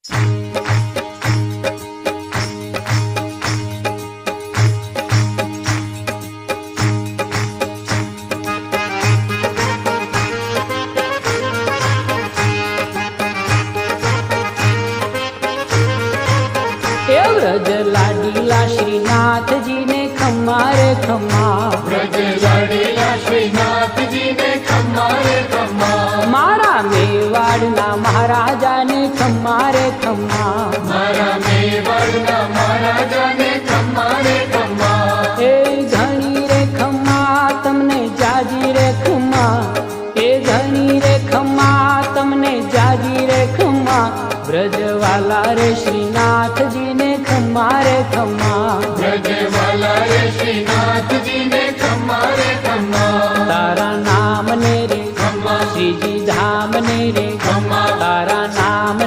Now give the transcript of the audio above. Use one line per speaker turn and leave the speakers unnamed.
व्रज लाडीला श्रीनाथ जी ने खम्मा रे खम्मा,
व्रज लाडीला श्रीनाथ जी ने खम्मा रे खम्मा,
मारा मेवाड़ना महाराजा ने खम्मा रे खम्मा,
मारा मेवाड़ना महाराजा ने खम्मा रे खम्मा,
ए धनी रे खम्मा तमने जाजी रे खम्मा, ए धनी रे खम्मा तमने जाजी रे खम्मा, ब्रजवाला रे श्रीनाथ जी ने खम्मा रे खम्मा,
ब्रजवाला रे श्रीनाथ जी ने खम्मा रे खम्मा,
तारा नाम ने रे
खम्मा,
श्रीजी धाम ने रे
खम्मा,
तारा नाम